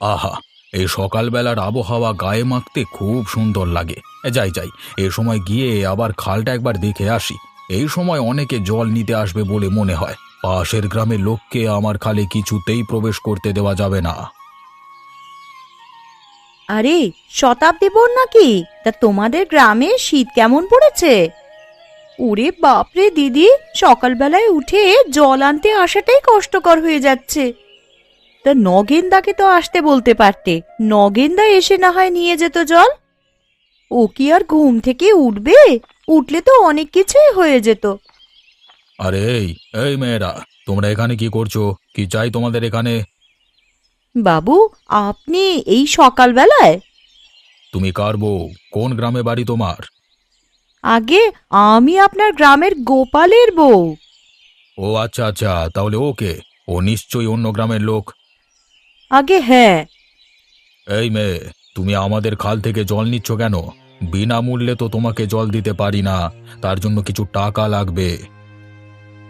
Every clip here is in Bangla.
আহা! এই সকালবেলার আবহাওয়া গায়ে মাখতে খুব সুন্দর লাগে। যাই যাই, এ সময় গিয়ে আবার খালটা একবার দেখে আসি। এই সময় অনেকে জল নিতে আসবে বলে মনে হয়। পাশের গ্রামের লোককে আমার খালে কিছুতেই প্রবেশ করতে দেওয়া যাবে না। আরে, শতাব্দী বোন নাকি? তা তোমাদের গ্রামে শীত কেমন পড়েছে? ওরে বাপরে দিদি, সকালবেলায় উঠে জল আনতে আসাটাই কষ্টকর হয়ে যাচ্ছে। তা নগেনদাকে তো আসতে বলতে পারতে, নগেনদা এসে না হয় নিয়ে যেত জল। ও কি আর ঘুম থেকে উঠবে? উঠলে তো অনেক কিছুই হয়ে যেত। আরে এই এই মেয়েরা, তোমরা এখানে কি করছো? কি চাই তোমাদের এখানে? বাবু, আপনি এই সকালবেলায়? তুমি কার বউ? কোন গ্রামে বাড়ি তোমার? আগে আমি আপনার গ্রামের গোপালের বউ। ও আচ্ছা আচ্ছা, তাহলে ওকে, ও নিশ্চয়ই অন্য গ্রামের লোক। আগে হ্যাঁ। এই মেয়ে, তুমি আমাদের খাল থেকে জল নিচ্ছ কেন? বিনামূল্যে তো তোমাকে জল দিতে পারি না, তার জন্য কিছু টাকা লাগবে।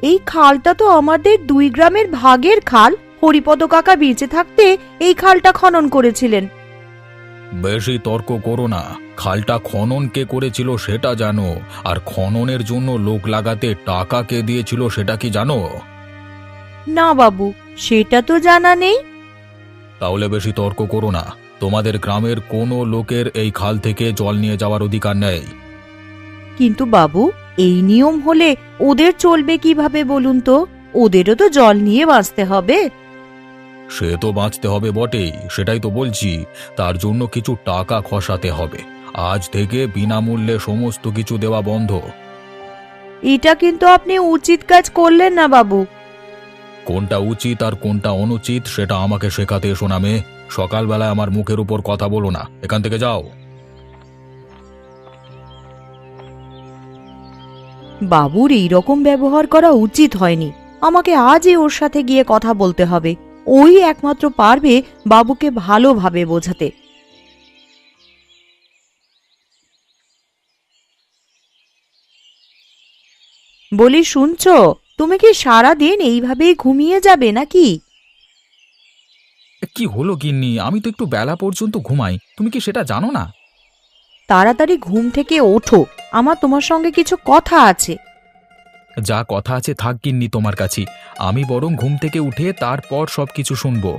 এই খালটা তো আমাদের দুই গ্রামের ভাগের খাল। হরিপদ কাকা বেঁচে থাকতে এই খালটা খনন করেছিলেন। বেশি তর্ক করো না। খালটা খনন কে করেছিল সেটা জানো? আর খননের জন্য লোক লাগাতে টাকা কে দিয়েছিল সেটা কি জানো? না বাবু, সেটা তো জানা নেই। তাহলে বেশি তর্ক করো না। তোমাদের গ্রামের কোনো লোকের এই খাল থেকে জল নিয়ে যাওয়ার অধিকার নেই। কিন্তু বাবু, এই নিয়ম হলে ওদের চলবে কিভাবে বলুন তো? ওদেরও তো জল নিয়ে বাঁচতে হবে। সে তো বাঁচতে হবে বটেই, সেটাই তো বলছি। তার জন্য কিছু টাকা খসাতে হবে। আজ থেকে বিনামূল্যে সমস্ত কিছু দেওয়া বন্ধ। এটা কিন্তু আপনি উচিত কাজ করলেন না বাবু। কোনটা উচিত আর কোনটা অনুচিত সেটা আমাকে শেখাতে এসো না মেয়ে। সকালবেলায় আমার মুখের উপর কথা বলো না, এখান থেকে যাও। বাবুর এই রকম ব্যবহার করা উচিত হয়নি। আমাকে আজই ওর সাথে গিয়ে কথা বলতে হবে। ওই একমাত্র পারবে বাবুকে ভালোভাবে বোঝাতে। বলি, শুনছো? তুমি কি সারা দিন এইভাবেই ঘুমিয়ে যাবে নাকি? কি হলো গিন্নি? আমি তো একটু বেলা পর্যন্ত ঘুমাই, তুমি কি সেটা জানো না? তাড়াতাড়ি ঘুম থেকে ওঠো, আমার তোমার সঙ্গে কিছু কথা আছে। যা কথা আছে থাক গিন্নি তোমার কাছে। আমি বরং ঘুম থেকে উঠে তারপর সবকিছু শুনবো।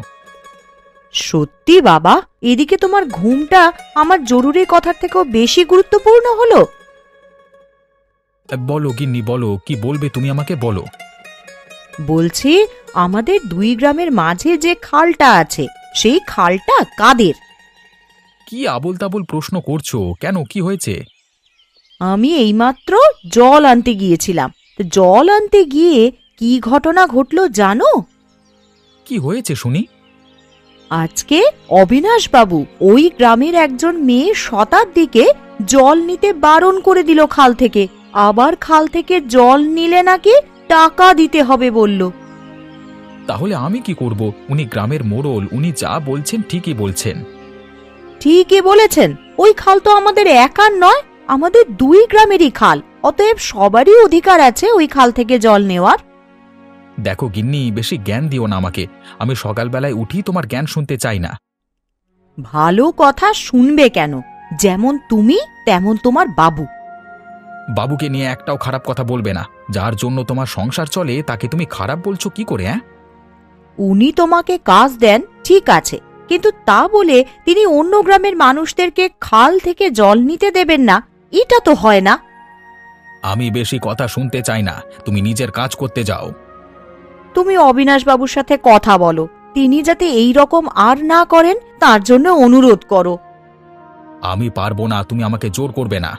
সত্যি বাবা, এদিকে তোমার ঘুমটা আমার জরুরি কথার থেকেও বেশি গুরুত্বপূর্ণ হলো। বলো গিন্নি, বলো, কি বলবে তুমি আমাকে বলো। বলছি, আমাদের দুই গ্রামের মাঝে যে খালটা আছে, সেই খালটা কাদের? কি আবোল তাবোল প্রশ্ন করছো কেন? কি হয়েছে? আমি এইমাত্র জল আনতে গিয়েছিলাম। তো জল আনতে গিয়ে কি ঘটনা ঘটলো জানো? কি হয়েছে শুনি। আজকে অবিনাশ বাবু ওই গ্রামের একজন মেয়ে শতাব্দীকে জল নিতে বারণ করে দিল খাল থেকে। আবার খাল থেকে জল নিলে নাকি টাকা দিতে হবে বলল। তাহলে আমি কি করব? উনি গ্রামের মোড়ল, উনি যা বলছেন ঠিকই বলছেন। ঠিকই বলেছেন। ওই খাল তো আমাদের একার নয়, আমাদের দুই গ্রামেরই খাল। অতএব সবারই অধিকার আছে ওই খাল থেকে জল নেওয়ার। দেখো গিন্নি, বেশি জ্ঞান দিও না আমাকে। আমি সকালবেলায় উঠি তোমার জ্ঞান শুনতে চাই না। ভালো কথা শুনবে কেন? যেমন তুমি তেমন তোমার বাবু। বাবুকে নিয়ে একটাও খারাপ কথা বলবে না। যার জন্য তোমার সংসার চলে তাকে তুমি খারাপ বলছো কি করে? হ্যাঁ, উনি তোমাকে কাজ দেন ঠিক আছে, কিন্তু তা বলে তিনি অন্য গ্রামের মানুষদেরকে খাল থেকে জল নিতে দেবেন না, এটা তো হয় না। আমি বেশি কথা শুনতে চাই না, তুমি নিজের কাজ করতে যাও। তুমি অবিনাশ বাবুর সাথে কথা বলো, তিনি যাতে এই রকম আর না করেন তার জন্য অনুরোধ করো। আমি পারবো না, তুমি আমাকে জোর করবে না।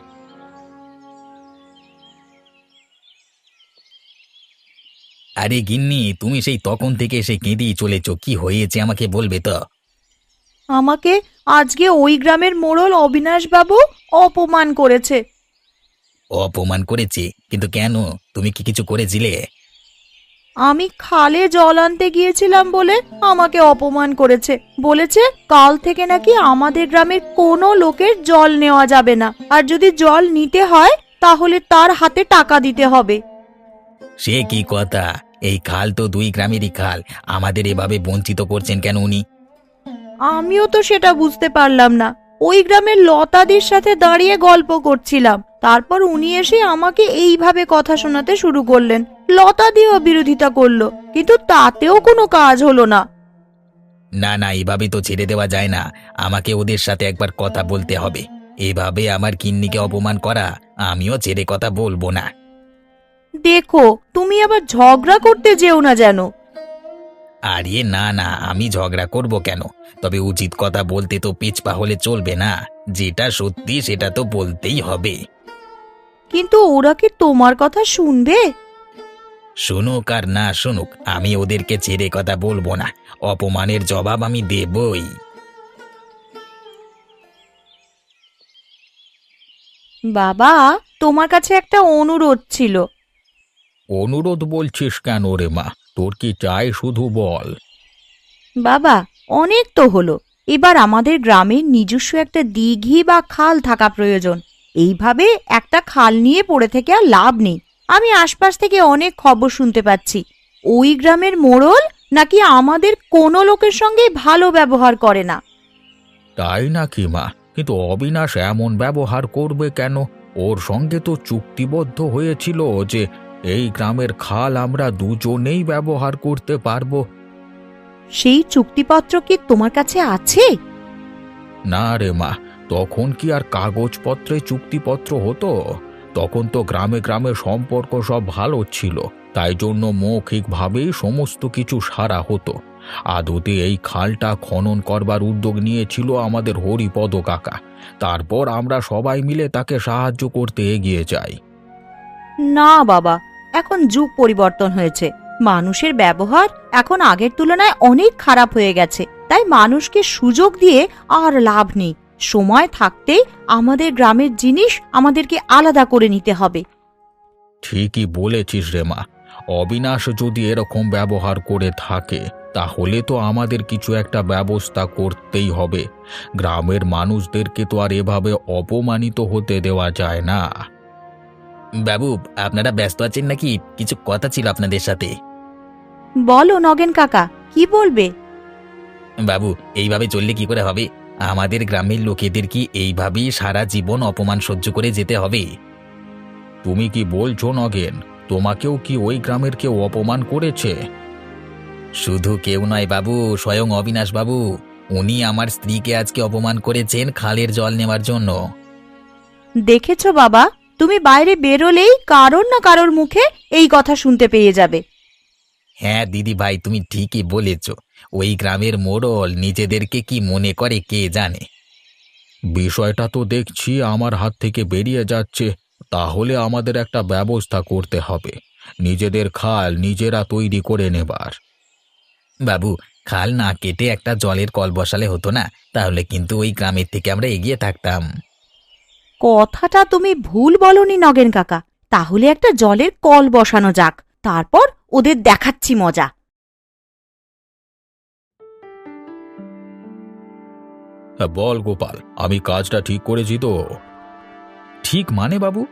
আরে গিন্নি, তুমি সেই তখন থেকে এসে কেঁদেই চলেছ, কি হয়েছে আমাকে বলবে তো? আমাকে আজকে ওই গ্রামের মোড়ল অবিনাশ বাবু অপমান করেছে। অপমান করেছে? কিন্তু কেন? তুমি কি কিছু করেছিলে? আমি খালে জল আনতে গিয়েছিলাম বলে আমাকে অপমান করেছে। বলেছে কাল থেকে নাকি আমাদের গ্রামের কোনো লোকের জল নেওয়া যাবে না, আর যদি জল নিতে হয় তাহলে তার হাতে টাকা দিতে হবে। সে কি কথা? এই খাল তো দুই গ্রামেরই খাল, আমাদের এভাবে বঞ্চিত করছেন কেন উনি? আমিও তো সেটা বুঝতে পারলাম না। ওই গ্রামের লতাদির সাথে দাঁড়িয়ে গল্প করছিলাম, তারপর উনি এসে আমাকে এইভাবে কথা শোনাতে শুরু করলেন। লতাদিও বিরোধিতা করলো, কিন্তু তাতেও কোনো কাজ হলো না। না না, এভাবে তো ছেড়ে দেওয়া যায় না। আমাকে ওদের সাথে একবার কথা বলতে হবে। এভাবে আমার গিন্নিকে অপমান করা, আমিও ছেড়ে কথা বলবো না। দেখো, তুমি আবার ঝগড়া করতে যেও না যেন। আরে না না, আমি ঝগড়া করব কেন? তবে উচিত কথা বলতে তো পিছপা হলে চলবে না। যেটা সত্যি সেটা তো বলতেই হবে। কিন্তু ওরা কি তোমার কথা শুনবে? শুনুক আর না শুনুক, আমি ওদেরকে ছেড়ে কথা বলবো না। অপমানের জবাব আমি দেবই। বাবা, তোমার কাছে একটা অনুরোধ ছিল। অনুরোধ বলছিস কেন রে মা? তোর কি চাই শুধু বল। বাবা, অনেক তো হলো, এবার আমাদের গ্রামে নিজস্ব একটা দিঘি বা খাল থাকা প্রয়োজন। এইভাবে একটা খাল নিয়ে পড়ে থেকে আর লাভ নেই। আমি আশপাশ থেকে অনেক খবর শুনতে পাচ্ছি, ওই গ্রামের মোড়ল নাকি আমাদের কোনো লোকের সঙ্গে ভালো ব্যবহার করে না। তাই নাকি মা? কিন্তু অবিনাশ এমন ব্যবহার করবে কেন? ওর সঙ্গে তো চুক্তিবদ্ধ হয়েছিল যে এই গ্রামের খাল আমরা দুজনেই ব্যবহার করতে পারবো। সেই চুক্তিপত্র কি তোমার কাছে আছে? না রে মা, তখন কি আর কাগজপত্রে চুক্তিপত্র হতো? তখন তো গ্রামে গ্রামে সম্পর্ক সব ভালো ছিল, তাই জন্য মৌখিকভাবেই সমস্ত কিছু সারা হতো। আদতে এই খালটা খনন করবার উদ্যোগ নিয়েছিল আমাদের হরিপদ কাকা। তারপর আমরা সবাই মিলে তাকে সাহায্য করতে এগিয়ে যাই। না বাবা, এখন যুগ পরিবর্তন হয়েছে। মানুষের ব্যবহার এখন আগের তুলনায় অনেক খারাপ হয়ে গেছে, তাই মানুষকে সুযোগ দিয়ে আর লাভ নেই। সময় থাকতেই আমাদের গ্রামের জিনিস আমাদেরকে আলাদা করে নিতে হবে। ঠিকই বলেছিস রে মা। অবিনাশ যদি এরকম ব্যবহার করে থাকে, তাহলে তো আমাদের কিছু একটা ব্যবস্থা করতেই হবে। গ্রামের মানুষদেরকে তো আর এভাবে অপমানিত হতে দেওয়া যায় না। বাবু, আপনারা ব্যস্ত আছেন নাকি? কিছু কথা ছিল আপনাদের সাথে। বলো নগেন কাকা, কি বলবে? বাবু, এইভাবে চললে কি করে হবে? আমাদের গ্রামের লোকেদের কি এইভাবেই সারা জীবন অপমান সহ্য করে যেতে হবে? তুমি কি বলছো নগেন? তোমাকেও কি ওই গ্রামের কেউ অপমান করেছে? শুধু কেউ নয় বাবু, স্বয়ং অবিনাশ বাবু। উনি আমার স্ত্রীকে আজকে অপমান করেছেন খালের জল নেওয়ার জন্য। দেখেছো বাবা, তুমি বাইরে বেরোলেই কারোর না কারোর মুখে এই কথা শুনতে পেয়ে যাবে। হ্যাঁ দিদি ভাই, তুমি ঠিকই বলেছ। ওই গ্রামের মোড়ল নিজেদেরকে কি মনে করে কে জানে। বিষয়টা তো দেখছি আমার হাত থেকে বেরিয়ে যাচ্ছে। তাহলে আমাদের একটা ব্যবস্থা করতে হবে, নিজেদের খাল নিজেরা তৈরি করে নেবার। বাবু, খাল না কেটে একটা জলের কল বসালে হতো না? তাহলে কিন্তু ওই গ্রামের থেকে আমরা এগিয়ে থাকতাম। কথাটা তুমি ভুল বলনি নগেন কাকা। তাহলে একটা জলের কল বসানো যাক, তারপর ওদের দেখাচ্ছি মজা। হ্যাঁ, বল গোপাল, আমি কাজটা ঠিক করেছি তো? ঠিক মানে বাবু,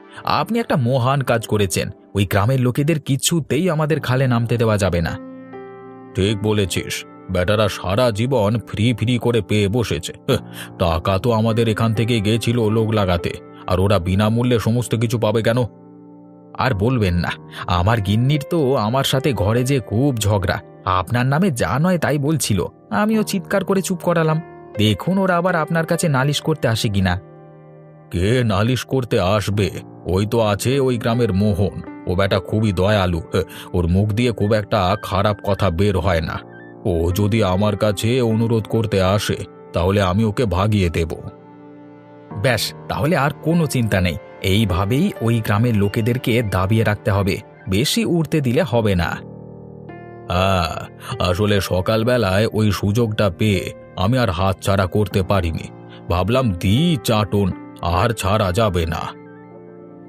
আপনি একটা মহান কাজ করেছেন। ওই গ্রামের লোকেদের কিছুতেই আমাদের খালে নামতে দেওয়া যাবে না। ঠিক বলেছিস। বেটারা সারা জীবন ফ্রি ফ্রি করে পেয়ে বসেছে। টাকা তো আমাদের এখান থেকে গেছিল লোক লাগাতে, আর ওরা বিনামূল্যে সমস্ত কিছু পাবে কেন? আর বলবেন না, আমার গিন্নির তো আমার সাথে ঘরে যে খুব ঝগড়া। আপনার নামে যা নয় তাই বলছিল। আমিও চিৎকার করে চুপ করালাম। দেখুন ওরা আবার আপনার কাছে নালিশ করতে আসে কিনা। কে নালিশ করতে আসবে? ওই তো আছে ওই গ্রামের মোহন। ও বেটা খুবই দয়ালু। ওর মুখ দিয়ে খুব একটা খারাপ কথা বের হয় না। ও যদি আমার কাছে অনুরোধ করতে আসে, তাহলে আমি ওকে ভাগিয়ে দেব। ব্যাস, তাহলে আর কোনো চিন্তা নেই। এইভাবেই ওই গ্রামের লোকেদেরকে দাবিয়ে রাখতে হবে, বেশি উড়তে দিলে হবে না। হ্যাঁ, আসলে সকালবেলায় ওই সুযোগটা পেয়ে আমি আর হাতছাড়া করতে পারিনি। ভাবলাম দি চাটন, আর ছাড়া যাবে না।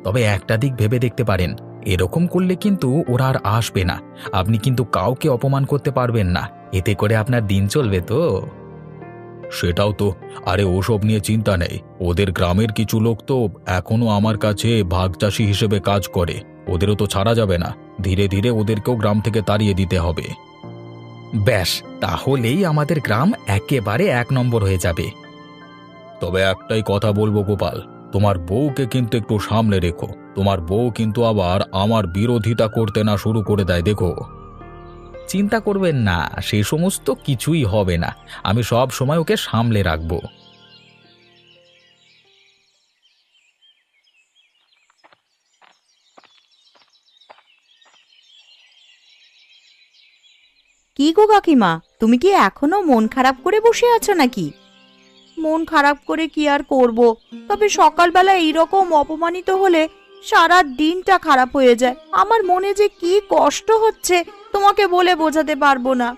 তবে একটা দিক ভেবে দেখতে পারেন, এরকম করলে কিন্তু ওরা আর আসবে না। আপনি কিন্তু কাউকে অপমান করতে পারবেন না, এতে করে আপনার দিন চলবে তো। সেটাও তো। আরে ওসব নিয়ে চিন্তা নেই। ওদের গ্রামের কিছু লোক তো এখনো আমার কাছে ভাগচাষী হিসেবে কাজ করে, ওদেরও তো ছাড়া যাবে না। ধীরে ধীরে ওদেরকেও গ্রাম থেকে তাড়িয়ে দিতে হবে। ব্যাস, তাহলেই আমাদের গ্রাম একেবারে 1 নম্বর হয়ে যাবে। তবে একটাই কথা বলবো গোপাল, তোমার বউকে কিন্তু একটু সামলে রেখো। তোমার বউ কিন্তু আবার আমার বিরোধিতা করতে না শুরু করে দেয়, দেখো। চিন্তা করবেন না, সে সমস্ত কিছুই হবে না। আমি সব সময় ওকে সামলে রাখবো। কি গো কাকিমা, তুমি কি এখনো মন খারাপ করে বসে আছো নাকি? মন খারাপ করে কি আর করব, তবে সকালবেলা এইরকম অপমানিত হলে সারা দিনটা খারাপ হয়ে যায়। আমার মনে যে কি কষ্ট হচ্ছে তোমাকে বলে বোঝাতে পারবো না।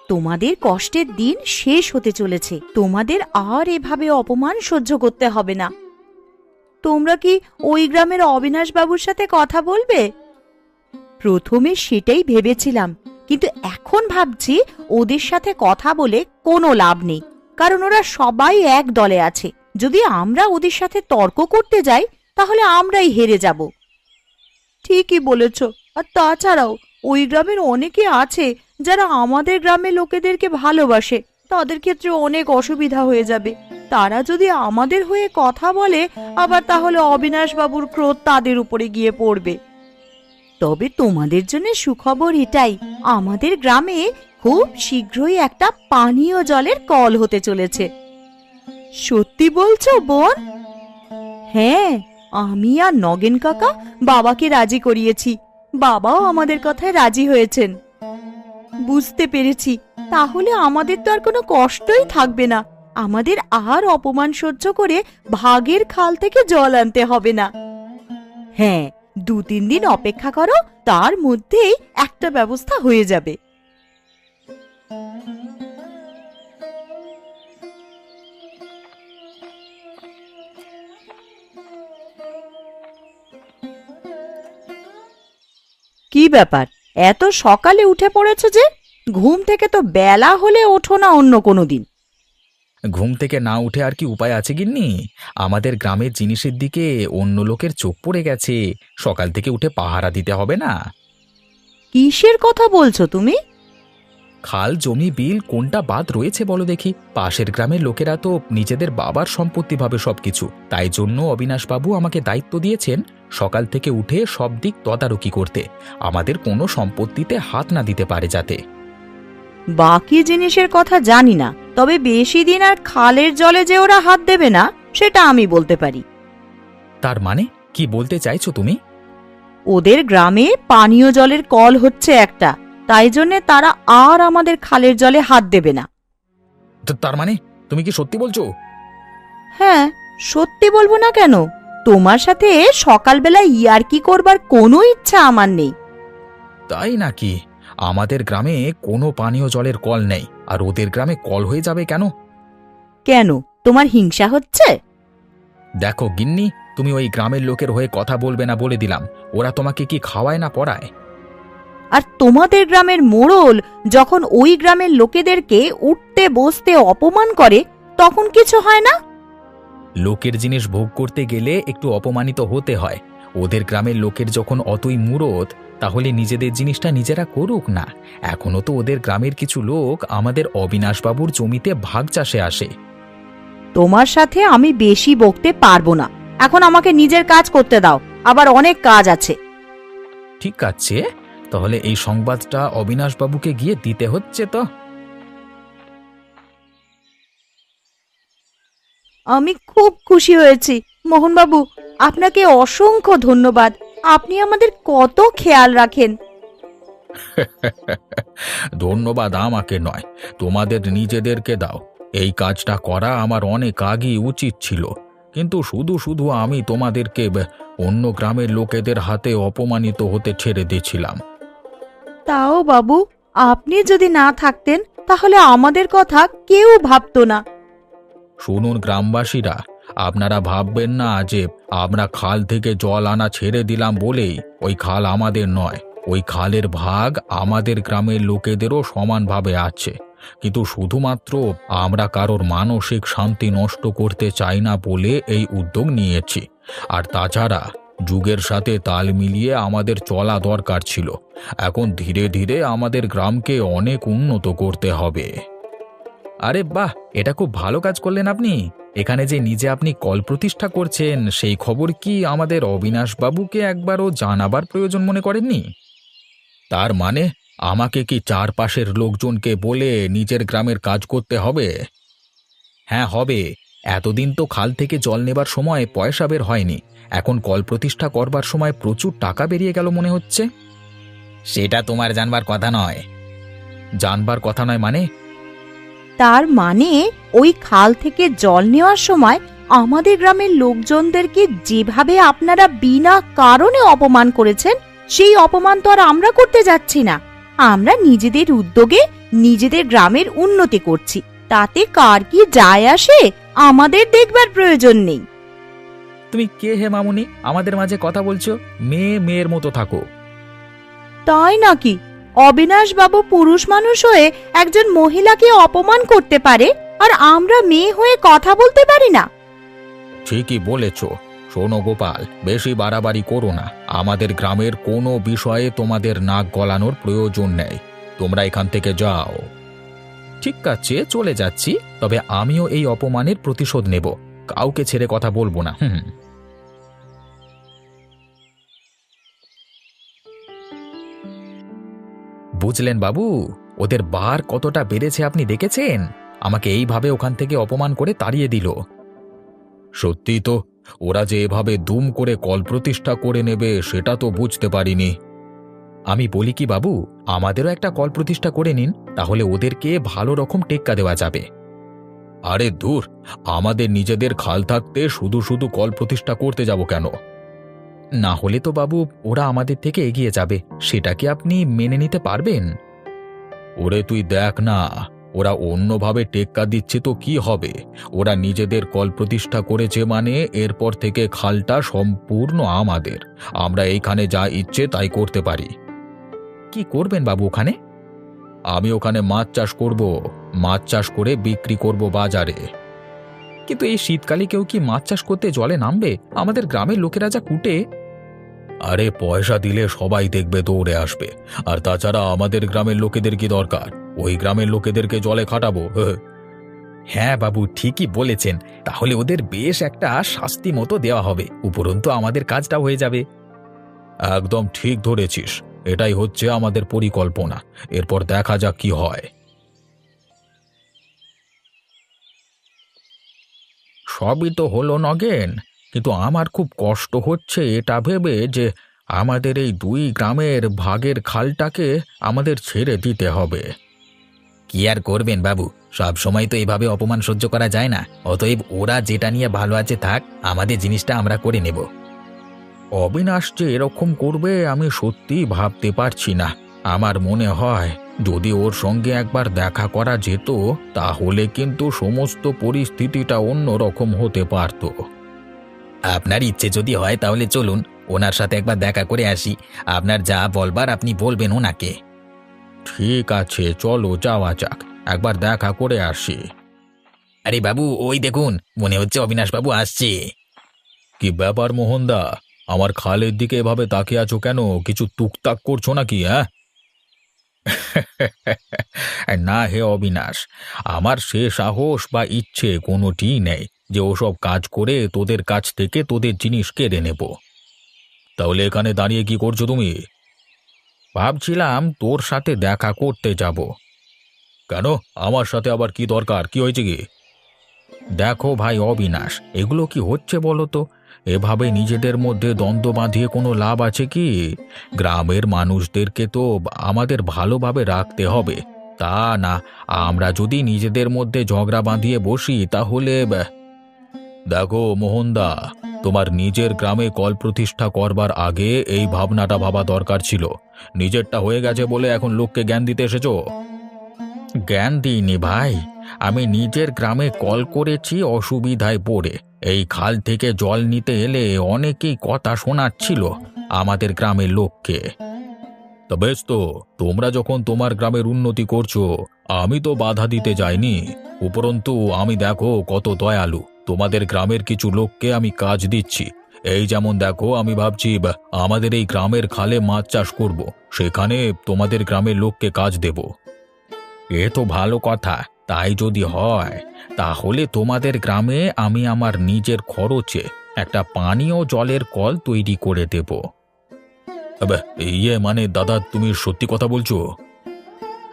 তোমাদের কষ্টের দিন শেষ হতে চলেছে, তোমাদের আর এভাবে অপমান সহ্য করতে হবে না। তোমরা কি ওই গ্রামের অবিনাশ বাবুর সাথে কথা বলবে? প্রথমে সেটাই ভেবেছিলাম, কিন্তু এখন ভাবছি ওদের সাথে কথা বলে কোনো লাভ নেই, কারণ ওরা সবাই এক দলে আছে। যদি আমরা ওদের সাথে তর্ক করতে যাই তাহলে আমরাই হেরে যাব। ঠিকই বলেছ। আর তাছাড়াও ওই গ্রামের অনেকে আছে যারা আমাদের গ্রামের লোকেদেরকে ভালোবাসে, তাদের ক্ষেত্রে অনেক অসুবিধা হয়ে যাবে। তারা যদি আমাদের হয়ে কথা বলে আবার, তাহলে অবিনাশ বাবুর ক্রোধ তাদের উপরে গিয়ে পড়বে। তবে তোমাদের জন্য সুখবর এটাই, আমাদের গ্রামে খুব শীঘ্রই একটা পানীয় জলের কল হতে চলেছে। সত্যি বলছো বোন? হ্যাঁ, আমি আর নগেন কাকা বাবাকে রাজি করিয়েছি। বাবাও আমাদের কথায় রাজি হয়েছেন। বুঝতে পেরেছি, তাহলে আমাদের তো আর কোনো কষ্টই থাকবে না। আমাদের আর অপমান সহ্য করে ভাগের খাল থেকে জল আনতে হবে না। হ্যাঁ, 2-3 দিন অপেক্ষা করো, তার মধ্যেই একটা ব্যবস্থা হয়ে যাবে। কি ব্যাপার, এত সকালে উঠে পড়েছো যে? ঘুম থেকে তো বেলা হলে ওঠো না অন্য কোনো দিন। ঘুম থেকে না উঠে আর কি উপায় আছে গিন্নি? আমাদের গ্রামের জিনিসের দিকে অন্য লোকের চোখ পড়ে গেছে, সকাল থেকে উঠে পাহারা দিতে হবে না। কিসের কথা বলছো তুমি? খাল, জমি, বিল কোনটা বাদ রয়েছে বলো দেখি? পাশের গ্রামের লোকেরা তো নিজেদের বাবার সম্পত্তি ভাবে সবকিছু। তাই জন্য অবিনাশবাবু আমাকে দায়িত্ব দিয়েছেন সকাল থেকে উঠে সব দিক তদারকি করতে, আমাদের কোনো সম্পত্তিতে হাত না দিতে পারে যাতে। বাকি জিনিসের কথা জানি না, তবে বেশি দিন আর খালের জলে যে ওরা হাত দেবে না সেটা আমি বলতে পারি। তার মানে কি বলতে চাইছো তুমি? ওদের গ্রামে পানীয় জলের কল হচ্ছে একটা, তাই জন্য তারা আর আমাদের খালের জলে হাত দেবে না। তার মানে তুমি কি সত্যি বলছো? হ্যাঁ, সত্যি বলবো না কেন? তোমার সাথে সকালবেলা ইয়ার্কি করবার কোনো ইচ্ছা আমার নেই। তাই নাকি? আমাদের গ্রামে কোনো পানীয় জলের কল নেই, আর ওদের গ্রামে কল হয়ে যাবে কেন? কেন, তোমার হিংসা হচ্ছে? দেখো গিন্নি, তুমি ওই গ্রামের লোকের হয়ে কথা বলবে না বলে দিলাম। ওরা তোমাকে কি খাওয়ায় না পড়ায়? আর তোমাদের গ্রামের মোড়ল যখন ওই গ্রামের লোকেদেরকে উঠতে বসতে অপমান করে তখন কিছু হয় না? লোকের জিনিস ভোগ করতে গেলে একটু অপমানিত হতে হয়। ওদের গ্রামের লোকের যখন অতই মুরদ, তাহলে নিজেদের জিনিসটা নিজেরা করুক না। এখনো তো ওদের গ্রামের কিছু লোক আমাদের অবিনাশবাবুর জমিতে ভাগ চাষে আসে। তোমার সাথে আমি বেশি বকতে পারবো না, এখন আমাকে নিজের কাজ করতে দাও, আবার অনেক কাজ আছে। ঠিক আছে, তাহলে এই সংবাদটা অবিনাশবাবুকে গিয়ে দিতে হচ্ছে তো। আমি খুব খুশি হয়েছি মোহনবাবু, আপনাকে অসংখ্য ধন্যবাদ। আপনি আমাদের কত খেয়াল রাখেন। ধন্যবাদ আমাকে নয়, তোমাদের নিজেদেরকে দাও। এই কাজটা করা আমার অনেক আগেই উচিত ছিল, কিন্তু শুধু শুধু আমি তোমাদেরকে অন্য গ্রামের লোকেদের হাতে অপমানিত হতে ছেড়ে দিয়েছিলাম। তাও বাবু, আপনি যদি না থাকতেন তাহলে আমাদের কথা কেউ ভাবতো না। শুনুন গ্রামবাসীরা, আপনারা ভাববেন না যে আমরা খাল থেকে জল আনা ছেড়ে দিলাম বলেই ওই খাল আমাদের নয়। ওই খালের ভাগ আমাদের গ্রামের লোকেদেরও সমানভাবে আছে, কিন্তু শুধুমাত্র আমরা কারোর মানসিক শান্তি নষ্ট করতে চাই না বলে এই উদ্যোগ নিয়েছি। আর তাছাড়া যুগের সাথে তাল মিলিয়ে আমাদের চলা দরকার ছিল। এখন ধীরে ধীরে আমাদের গ্রামকে অনেক উন্নত করতে হবে। আরে বাহ, এটা খুব ভালো কাজ করলেন আপনি। এখানে যে নিজে আপনি কল প্রতিষ্ঠা করছেন সেই খবর কি আমাদের অবিনাশ বাবুকে একবারও জানাবার প্রয়োজন মনে করেননি? তার মানে আমাকে কি চারপাশের লোকজনকে বলে নিজের গ্রামের কাজ করতে হবে? হ্যাঁ হবে। এতদিন তো খাল থেকে জল নেবার সময় পয়সা বের হয়নি, এখন কল প্রতিষ্ঠা করবার সময় প্রচুর টাকা বেরিয়ে গেল মনে হচ্ছে। সেটা তোমার জানবার কথা নয়। জানবার কথা নয় মানে? তার মানে ওই খাল থেকে জল নেওয়ার সময় আমাদের গ্রামের লোকজনদেরকে যেভাবে আপনারা বিনা কারণে অপমান করেছেন, সেই অপমান তো আর আমরা করতে যাচ্ছি না। আমরা নিজেদের উদ্যোগে নিজেদের গ্রামের উন্নতি করছি, তাতে কার কি যায় আসে আমাদের দেখবার প্রয়োজন নেই। তুমি কে হে মামুনি, আমাদের মাঝে কথা বলছো? মেয়ে মেয়ের মতো থাকো। তাই নাকি? অবিনাশ বাবু পুরুষ মানুষ হয়ে একজন মহিলাকে অপমান করতে পারে, আর আমরা মেয়ে হয়ে কথা বলতে পারি না? ঠিকই বলেছ। শোনো গোপাল, বেশি বাড়াবাড়ি করো না। আমাদের গ্রামের কোনো বিষয়ে তোমাদের নাক গলানোর প্রয়োজন নেই। তোমরা এখান থেকে যাও। ঠিক আছে, চলে যাচ্ছি। তবে আমিও এই অপমানের প্রতিশোধ নেব, কাউকে ছেড়ে কথা বলবো না। বুঝলেন বাবু, ওদের বার কতটা বেড়েছে আপনি দেখেছেন? আমাকে এইভাবে ওখান থেকে অপমান করে তাড়িয়ে দিল। সত্যি তো, ওরা যে এভাবে দুম করে কল প্রতিষ্ঠা করে নেবে সেটা তো বুঝতে পারিনি। আমি বলি কি বাবু, আমাদেরও একটা কল প্রতিষ্ঠা করে নিন, তাহলে ওদেরকে ভালো রকম টেক্কা দেওয়া যাবে। আরে দূর, আমাদের নিজেদের খাল থাকতে শুধু শুধু কল প্রতিষ্ঠা করতে যাব কেন? না হলে তো বাবু ওরা আমাদের থেকে এগিয়ে যাবে, সেটা কি আপনি মেনে নিতে পারবেন? ওরে তুই দেখ না, ওরা অন্যভাবে টেক্কা দিচ্ছে তো কি হবে? ওরা নিজেদের কল প্রতিষ্ঠা করেছে মানে এরপর থেকে খালটা সম্পূর্ণ আমাদের। আমরা এইখানে যা ইচ্ছে তাই করতে পারি। কি করবেন বাবু ওখানে? আমি ওখানে মাছ চাষ করব। মাছ চাষ করে বিক্রি করব বাজারে। কিন্তু এই শীতকালে কেউ কি মাছ চাষ করতে জলে নামবে? আমাদের গ্রামের লোকেরা যা কুটে। আরে পয়সা দিলে সবাই দেখবে, দৌড়ে আসবে। আর তাছাড়া আমাদের গ্রামের লোকেদের কি দরকার? ওই গ্রামের লোকেদেরকে জলে খাটাবো। হ্যাঁ বাবু, ঠিকই বলেছেন। তাহলে ওদের বেশ একটা শাস্তি মতো দেওয়া হবে, উপরন্তু আমাদের কাজটা হয়ে যাবে। একদম ঠিক ধরেছিস, এটাই হচ্ছে আমাদের পরিকল্পনা। এরপর দেখা যাক কি হয়। সবই তো হলো নগেন, কিন্তু আমার খুব কষ্ট হচ্ছে এটা ভেবে যে আমাদের এই দুই গ্রামের ভাগের খালটাকে আমাদের ছেড়ে দিতে হবে। কি আর করবেন বাবু, সব সময় তো এভাবে অপমান সহ্য করা যায় না। অতএব ওরা যেটা নিয়ে ভালো আছে থাক, আমাদের জিনিসটা আমরা করে নেব। অবিনাশ যে এরকম করবে আমি সত্যি ভাবতে পারছি না। আমার মনে হয় যদি ওর সঙ্গে একবার দেখা করা যেত তাহলে কিন্তু সমস্ত পরিস্থিতিটা অন্যরকম হতে পারত। আপনার ইচ্ছে যদি হয় তাহলে চলুন, ওনার সাথে একবার দেখা করে আসি। আপনার যা বলবার আপনি বলবেন ওনাকে। ঠিক আছে, চলো যাওয়া যাক, একবার দেখা করে আসি। আরে বাবু, ওই দেখুন, মনে হচ্ছে অবিনাশ বাবু আসছে। কি ব্যাপার মোহনদা, আমার খালের দিকে এভাবে তাকিয়ে আছো কেন? কিছু টুকটাক করছো নাকি? হ্যাঁ? না হে অবিনাশ, আমার সে সাহস বা ইচ্ছে কোনোটিই নেই যে ওসব কাজ করে তোদের কাছ থেকে তোদের জিনিস কেড়ে নেব। তাহলে এখানে দাঁড়িয়ে কি করছো তুমি? ভাবছিলাম তোর সাথে দেখা করতে যাব। কেন? আমার সাথে আবার কি দরকার? কি হয়েছে কি? দেখো ভাই অবিনাশ, এগুলো কি হচ্ছে বলো তো? এভাবে নিজেদের মধ্যে দ্বন্দ্ব বাঁধিয়ে কোনো লাভ আছে কি? গ্রামের মানুষদেরকে তো আমাদের ভালোভাবে রাখতে হবে, তা না আমরা যদি নিজেদের মধ্যে ঝগড়া বাঁধিয়ে বসি তাহলে। দেখো মোহনদা, তোমার নিজের গ্রামে কল প্রতিষ্ঠা করবার আগে এই ভাবনাটা ভাবা দরকার ছিল। নিজেরটা হয়ে গেছে বলে এখন লোককে জ্ঞান দিতে এসেছো। জ্ঞান দিইনি ভাই, আমি নিজের গ্রামে কল করেছি অসুবিধায় পড়ে। এই খাল থেকে জল নিতে এলে অনেকেই কথা শোনাচ্ছিল আমাদের গ্রামের লোককে। তা বেশ তো, তোমরা যখন তোমার গ্রামের উন্নতি করছো আমি তো বাধা দিতে যাইনি। উপরন্তু আমি দেখো কত দয়ালু, তোমাদের গ্রামের কিছু লোককে আমি কাজ দিচ্ছি। এই যেমন দেখো, আমি ভাবছি আমাদের এই গ্রামের খালে মাছ চাষ করব। সেখানে তোমাদের গ্রামের লোককে কাজ দেব। এ তো ভালো কথা। তাই যদি হয় তাহলে তোমাদের গ্রামে আমি আমার নিজের খরচে একটা পানীয় জলের কল তৈরি করে দেব। আবে, মানে দাদা, তুমি সত্যি কথা বলছো?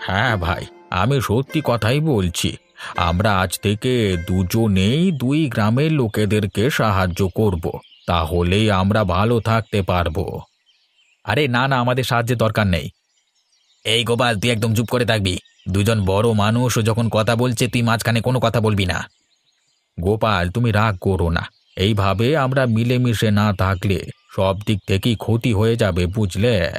হ্যাঁ ভাই, আমি সত্যি কথাই বলছি। আমরা আজ থেকে দুজনেই দুই গ্রামের লোকেদেরকে সাহায্য করব। তাহলেই আমরা ভালো থাকতে পারবো। আরে না না, আমাদের সাহায্যের দরকার নেই। এই গোপাল, তুই একদম চুপ করে থাকবি। দুজন বড় মানুষ যখন কথা বলছে তুই মাঝখানে কোনো কথা বলবি না। গোপাল, তুমি রাগ করো না। এইভাবে আমরা মিলেমিশে না থাকলে সব দিক থেকেই ক্ষতি হয়ে যাবে, বুঝলে?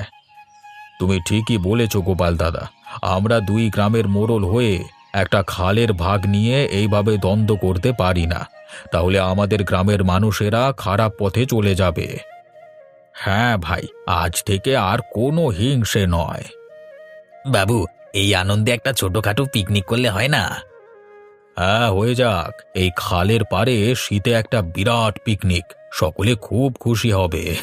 তুমি ঠিকই বলেছ গোপাল দাদা। আমরা দুই গ্রামের মোড়ল হয়ে একটা খালের ভাগ নিয়ে এইভাবে দ্বন্দ্ব করতে পারি না। তাহলে আমাদের গ্রামের মানুষেরা খারাপ পথে চলে যাবে। হ্যাঁ ভাই, আজ থেকে আর কোনো হিংসে নয়। বাবু, এই আনন্দে একটা ছোটখাটো পিকনিক করলে হয় না? হ্যাঁ, হয়ে যাক। এই খালের পাড়ে শীতে একটা বিরাট পিকনিক, সকলে খুব খুশি হবে।